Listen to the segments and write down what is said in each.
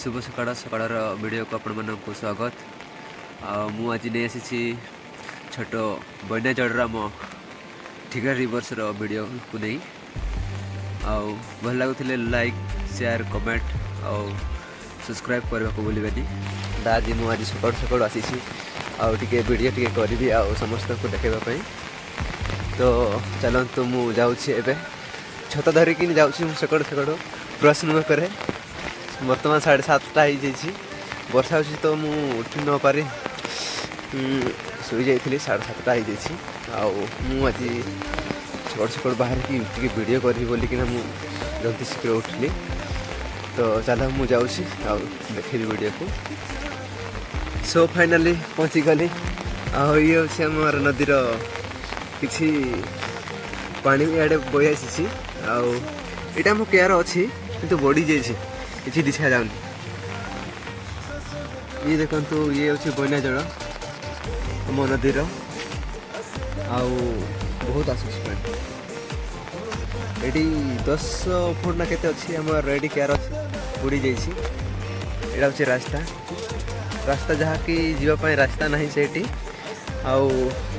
शुभ सकाळ सकाळर वीडियो को आपण मानक स्वागत। मु आज नहीं आसी छोट बन्या जड़र आम ठिका रिवर्स वीडियो को नहीं भल लगुले लाइक शेयर कमेंट आउ सब्सक्राइब करने को भूलि आज मुझे सकाल सकाल आसी टे वीडियो टे करी समस्त को देखापी। तो चलतु मु जाऊे छत धरिकी जाऊँ सकाल सकाल ब्रश नुह करे बर्तमान 7:30 वर्षा हो तो मु उठी न पारे शुई जाइए 7:30 आज सकाल सकाल बाहर की वीडियो करी बोलिकिना मु जल्दी शीघ्र उठली। तो चल मु जाऊँगी देखी वीडियो को। सो फाइनाली पहुँची गली ये हूँ आम नदीर किसी पानी इे बही आसी आईटा मो केयर अच्छी किंतु बढ़ी जाइए किसी दिशा जाऊनी। ये देखो ये हूँ बन्या जल आम नदीर आउ बहुत आसूस पानी ये 10 फुट ना केते अच्छी आम रेडी केयर अच्छी बुड़ी जाइए। यहाँ हूँ रास्ता रास्ता जहाँ कि जीवाई रास्ता ना से आउ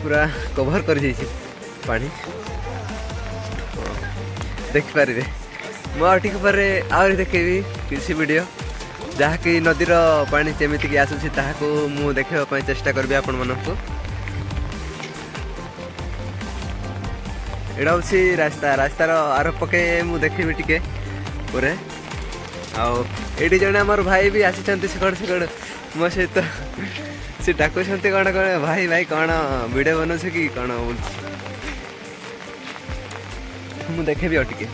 पूरा कभर कर जाइए पानी देखिपारे मुझे पर आहरी देखेबी किसी वीडियो जहाँ कि नदीर पानी जमीक आसूसी मु देखापी चेष्टा करी आपण मानक। एटा हूँ रास्ता रास्तार आर पके मु देखेबी टिके पर आठी जड़े आमर भाई भी आसी सकाल सकाल मो सहित सी डाकुं कौन कौन भाई भाई कौन वीडियो बनाऊ कि कौन मु देखेबी टिके।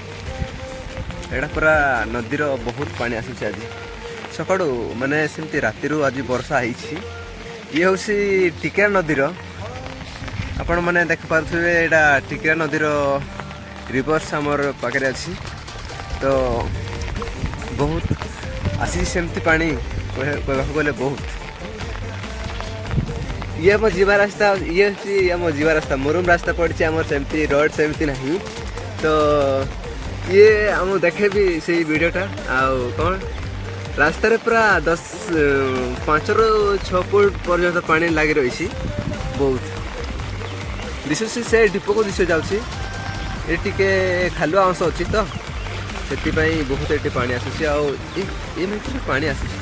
एटा पूरा नदीर बहुत पानी आसूसी आज सकाळु माने सेमती राति आज वर्षा ये हूँ टिकेरा नदीर आपण मैंने देख पारे एटा टिकेरा नदीर रिवर्स आमर पाखे अच्छी। तो बहुत आसी सेमती पानी कहवा गले बहुत ये आम जीवा रास्ता ये हूँ आम जीवा रास्ता मुरुम रास्ता पड़ी आम सेमती रोड सेमती नहीं। तो ये आम देखे भी से वीडियोटा कौन रास्तार पूरा 5 ରୁ 6 फुट पर्यंत पानी लगी रही बहुत दिशुसी से ढीप को दिश जाऊँगी ये खालुआ अंश अच्छी तो से बहुत ये पानी आसूसी ये माइकर पानी आसूसी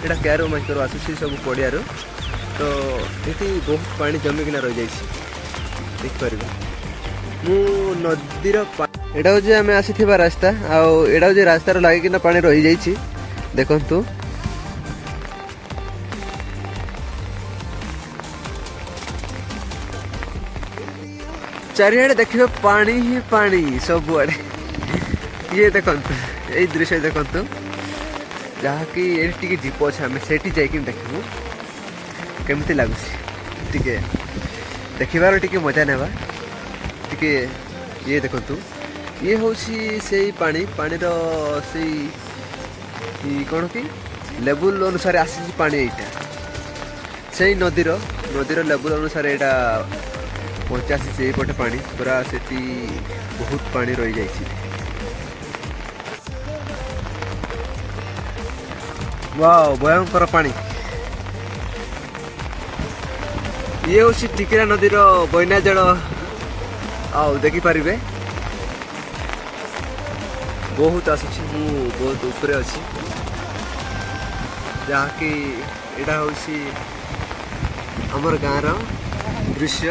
यहाँ क्यारो माइकर आसूसी सब पड़ियार। तो ये बहुत पानी जमिकिना रही जाइए देखिपर मु नदीर एटा हूँ आम आसी रास्ता आटा हूँ रास्तार लगिकिना पानी रही जाइए देखु चारिआडे देखिए पानी ही पानी सब आड़े। ये देखु यही दृश्य देखु जहाँकि ये ढीप अच्छे आम से देखू केमती लगुच देखार टी मजा नेबा टी ये देखु ये हूँ से पानी पानीर से कौन कि लेवल अनुसार आसी पानी यहाँ से नदीर लेवल अनुसार यहाँ पहुँचासी से पटे पानी पूरा से बहुत पानी रही जाइए। वाह भयंकर पानी ये हूँ टिकेरा नदीर बन्या जल देखिपारे बहुत आसूसी मु बहुत ऊपर अच्छी जहाँ कि यहाँ हूँ आमर गाँव दृश्य।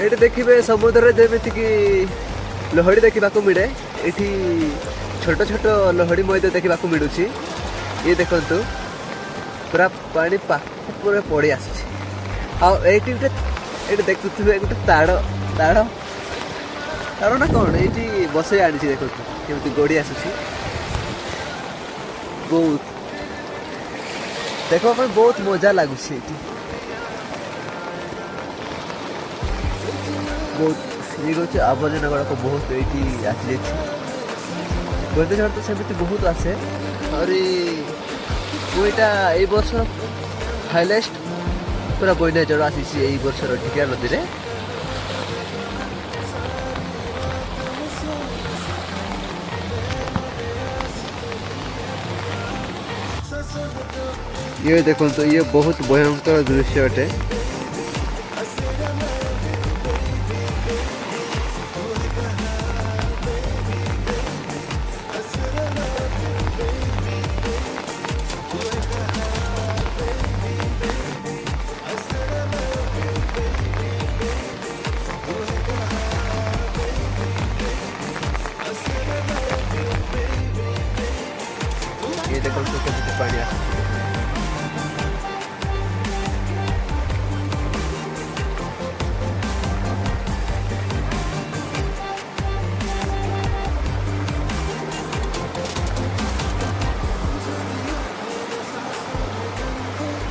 ये देखिए समुद्र जमीक लहड़ी देखा मिले ये छोट छोट लहड़ी मध्य देखा मिलूँ। ये देखु पूरा पानी पूरा पड़ी आसूसी ये देखुए गोटे ताड़ ताड़ ताड़ ना कौन ये बसई आनी देखो केमती गड़ी आसूसी बहुत देखा बहुत मजा लगुच बहुत ये हूँ आवर्जना गुड़ाक बहुत ये आसी घूर्णिझड़ तो सेमती बहुत आसे और मुझा ये वर्ष हाइलाइट पूरा बन्या जल आसी एई वर्षर ढिका नदी रे। ये देखो तो ये बहुत भयंकर दृश्य अटे। ये देखो तो कैसे पानी आ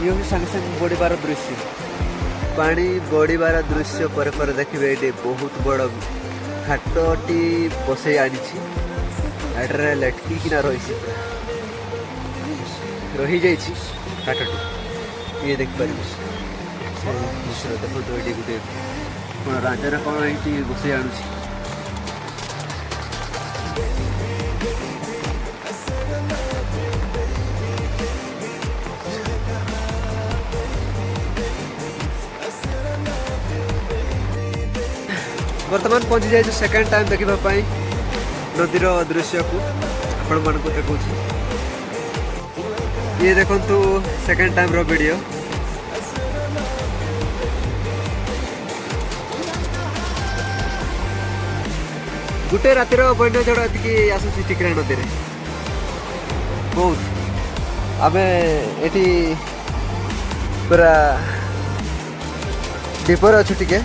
ये संगे संगे बढ़िबार दृश्य पानी बढ़िबार दृश्य पर देखिए ये बहुत बड़ घाटी बसई आनी लटकी किना रही जाइए घाटी ये देखिपारे देखो तो ये गोटे कौन राजा कौन ये बसई आणुची वर्तमान पहुंची जाए सेकेंड टाइम देखापी नदीर दृश्य को आपण मान देखा ये देखु सेकेंड टाइम वीडियो गोटे रातिर बन्या जड़ ये आसूसी टिकरा नदी में बहुत आम ये पूरा दीपर अच्छु टिके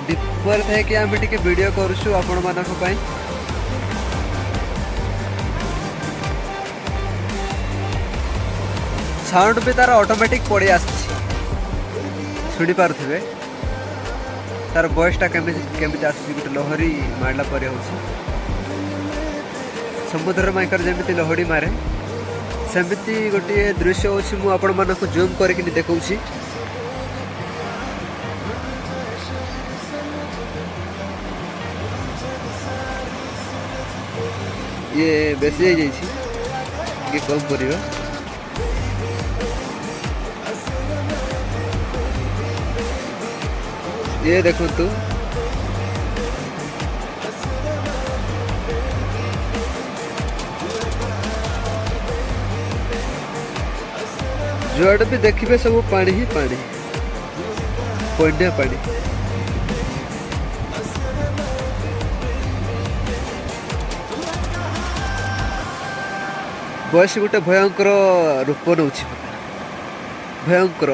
दीपर थे कि आम टे वीडियो करूँ आपण मानक पई साउंड भी तार ऑटोमेटिक पड़ी शुणी पारे तार वॉइसटा केमी गोटे लहरी मारला पर समुद्र माइकर जमी लहड़ी मारे सेमती गोटे दृश्य हो आपण मानक जूम करके देखा ये बेसी ये कम पड़ेगा ये देखो तो जुआड़ भी देखिए सब पानी ही पानी बन्या पानी बयस गोटे भयंकर रूप नौ भयंकर